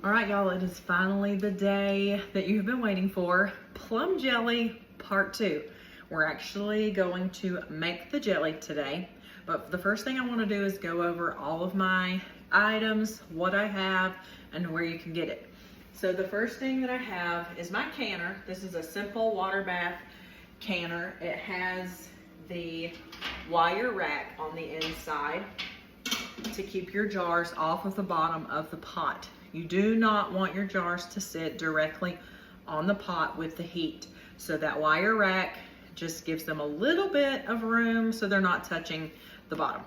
All right, y'all, it is finally the day that you've been waiting for. Plum jelly part 2. We're actually going to make the jelly today, but the first thing I want to do is go over all of my items, what I have, and where you can get it. So the first thing that I have is my canner. This is a simple water bath canner. It has the wire rack on the inside to keep your jars off of the bottom of the pot. You do not want your jars to sit directly on the pot with the heat. So that wire rack just gives them a little bit of room so they're not touching the bottom.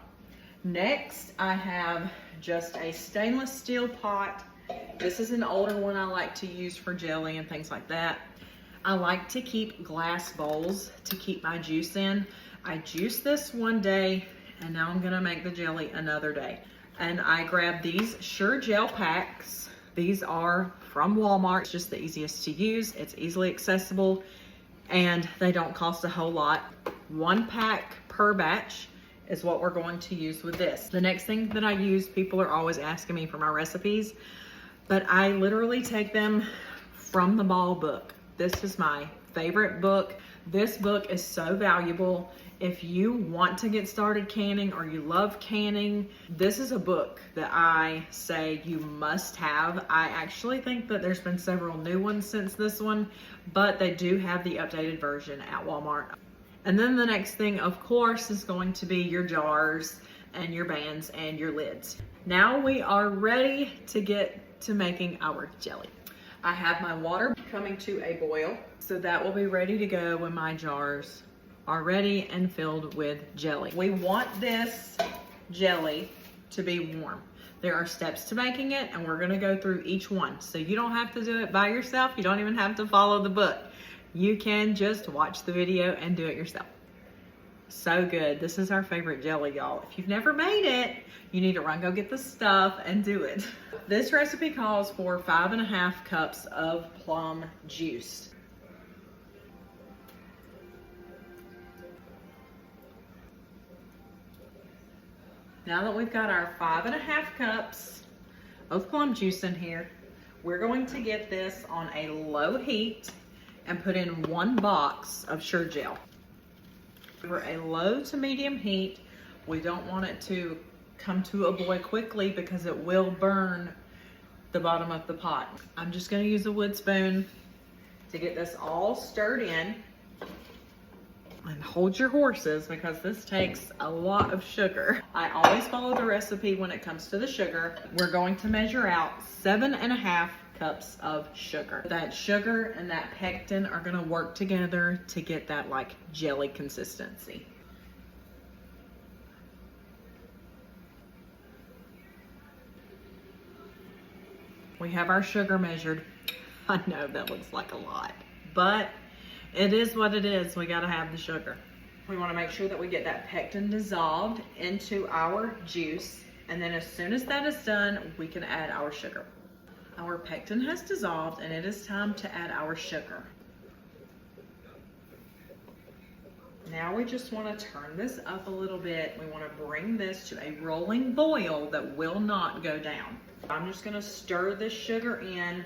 Next, I have just a stainless steel pot. This is an older one I like to use for jelly and things like that. I like to keep glass bowls to keep my juice in. I juiced this one day and now I'm gonna make the jelly another day. And I grabbed these Sure Gel packs. These are from Walmart. It's just the easiest to use. It's easily accessible and they don't cost a whole lot. 1 pack per batch is what we're going to use with this. The next thing that I use, people are always asking me for my recipes, but I literally take them from the Ball book. This is my favorite book. This book is so valuable. If you want to get started canning or you love canning, this is a book that I say you must have. I actually think that there's been several new ones since this one, but they do have the updated version at Walmart. And then the next thing, of course, is going to be your jars and your bands and your lids. Now we are ready to get to making our jelly. I have my water coming to a boil, so that will be ready to go when my jars are ready and filled with jelly. We want this jelly to be warm. There are steps to making it and we're gonna go through each one. So you don't have to do it by yourself. You don't even have to follow the book. You can just watch the video and do it yourself. So good. This is our favorite jelly, y'all. If you've never made it, you need to run, go get the stuff and do it. This recipe calls for 5.5 cups of plum juice. Now that we've got our 5.5 cups of plum juice in here, we're going to get this on a low heat and put in 1 box of Sure Gel. For a low to medium heat, we don't want it to come to a boil quickly because it will burn the bottom of the pot. I'm just gonna use a wood spoon to get this all stirred in. And hold your horses because this takes a lot of sugar. I always follow the recipe when it comes to the sugar. We're going to measure out 7.5 cups of sugar. That sugar and that pectin are gonna work together to get that like jelly consistency. We have our sugar measured. I know that looks like a lot, but it is what it is. We gotta have the sugar. We wanna make sure that we get that pectin dissolved into our juice. And then as soon as that is done, we can add our sugar. Our pectin has dissolved and it is time to add our sugar. Now we just wanna turn this up a little bit. We wanna bring this to a rolling boil that will not go down. I'm just gonna stir this sugar in.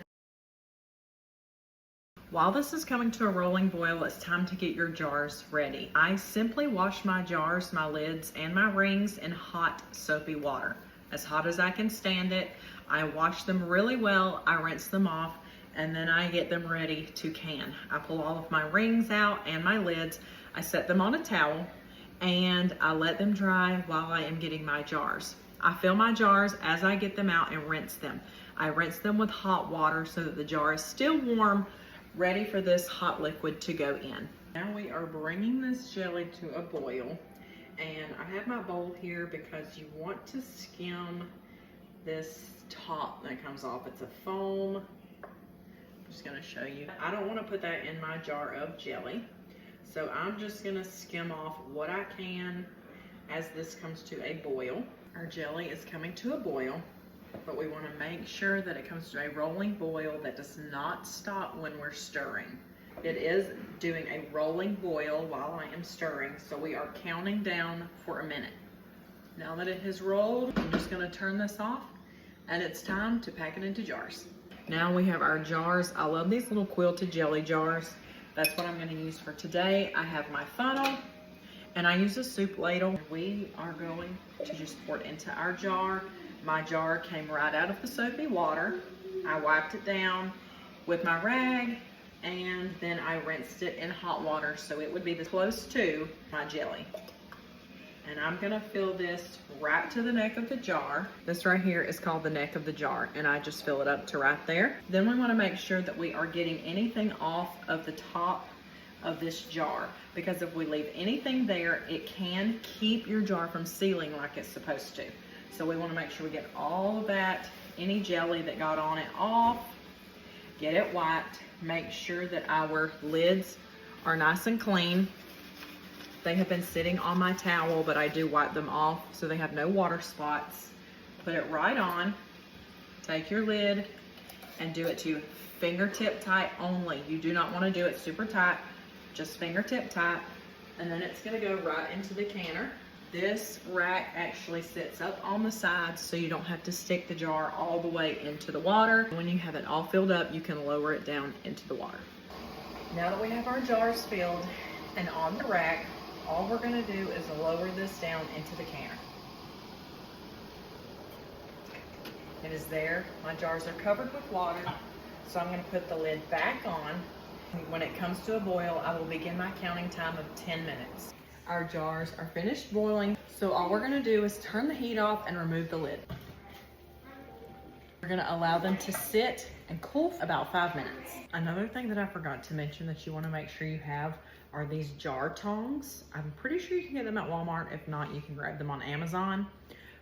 While this is coming to a rolling boil, it's time to get your jars ready. I simply wash my jars, my lids, and my rings in hot, soapy water. As hot as I can stand it. I wash them really well, I rinse them off, and then I get them ready to can. I pull all of my rings out and my lids. I set them on a towel, and I let them dry while I am getting my jars. I fill my jars as I get them out and rinse them. I rinse them with hot water so that the jar is still warm, ready for this hot liquid to go in. Now we are bringing this jelly to a boil, and I have my bowl here because you want to skim this top that comes off. It's a foam. I'm just gonna show you. I don't wanna put that in my jar of jelly, so I'm just gonna skim off what I can as this comes to a boil. Our jelly is coming to a boil, but we want to make sure that it comes to a rolling boil that does not stop when we're stirring. It is doing a rolling boil while I am stirring, so we are counting down for a minute. Now that it has rolled, I'm just going to turn this off, and it's time to pack it into jars. Now we have our jars. I love these little quilted jelly jars. That's what I'm gonna use for today. I have my funnel and I use a soup ladle. We are going to just pour it into our jar. My jar came right out of the soapy water. I wiped it down with my rag and then I rinsed it in hot water so it would be close to my jelly. And I'm gonna fill this right to the neck of the jar. This right here is called the neck of the jar, and I just fill it up to right there. Then we wanna make sure that we are getting anything off of the top of this jar, because if we leave anything there, it can keep your jar from sealing like it's supposed to. So we wanna make sure we get all of that, any jelly that got on it off, get it wiped, make sure that our lids are nice and clean. They have been sitting on my towel, but I do wipe them off so they have no water spots. Put it right on, take your lid and do it to fingertip tight only. You do not want to do it super tight, just fingertip tight. And then it's gonna go right into the canner. This rack actually sits up on the sides so you don't have to stick the jar all the way into the water. When you have it all filled up, you can lower it down into the water. Now that we have our jars filled and on the rack, all we're gonna do is lower this down into the canner. It is there. My jars are covered with water, so I'm gonna put the lid back on. When it comes to a boil, I will begin my counting time of 10 minutes. Our jars are finished boiling, so all we're gonna do is turn the heat off and remove the lid. We're gonna allow them to sit and cool for about 5 minutes. Another thing that I forgot to mention that you wanna make sure you have are these jar tongs. I'm pretty sure you can get them at Walmart. If not, you can grab them on Amazon.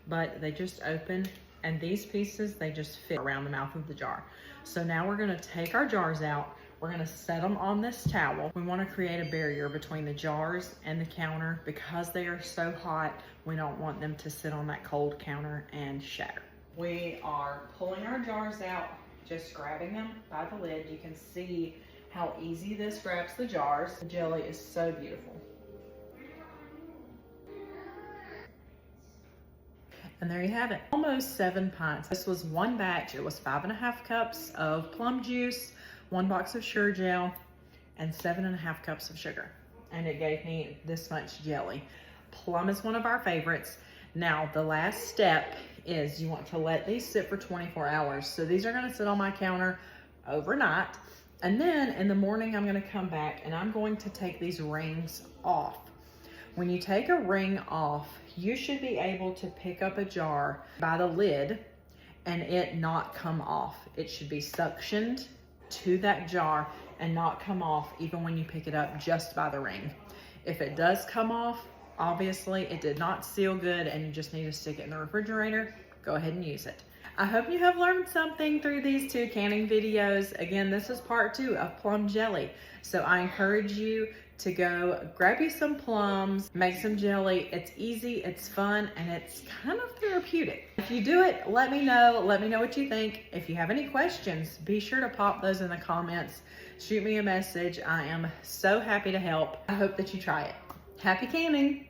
But they just open, and these pieces, they just fit around the mouth of the jar. So now we're gonna take our jars out. We're gonna set them on this towel. We wanna create a barrier between the jars and the counter because they are so hot. We don't want them to sit on that cold counter and shatter. We are pulling our jars out, just grabbing them by the lid. You can see how easy this grabs the jars. The jelly is so beautiful. And there you have it, almost 7 pints. This was one batch. It was 5.5 cups of plum juice, 1 box of Sure Gel, and 7.5 cups of sugar. And it gave me this much jelly. Plum is one of our favorites. Now, the last step is you want to let these sit for 24 hours. So these are gonna sit on my counter overnight. And then in the morning, I'm gonna come back and I'm going to take these rings off. When you take a ring off, you should be able to pick up a jar by the lid and it not come off. It should be suctioned to that jar and not come off even when you pick it up just by the ring. If it does come off, obviously it did not seal good and you just need to stick it in the refrigerator. Go ahead and use it. I hope you have learned something through these 2 canning videos. Again, this is part 2 of plum jelly. So I encourage you to go grab you some plums, make some jelly. It's easy, it's fun, and it's kind of therapeutic. If you do it, let me know what you think. If you have any questions, be sure to pop those in the comments. Shoot me a message. I am so happy to help. I hope that you try it. Happy canning.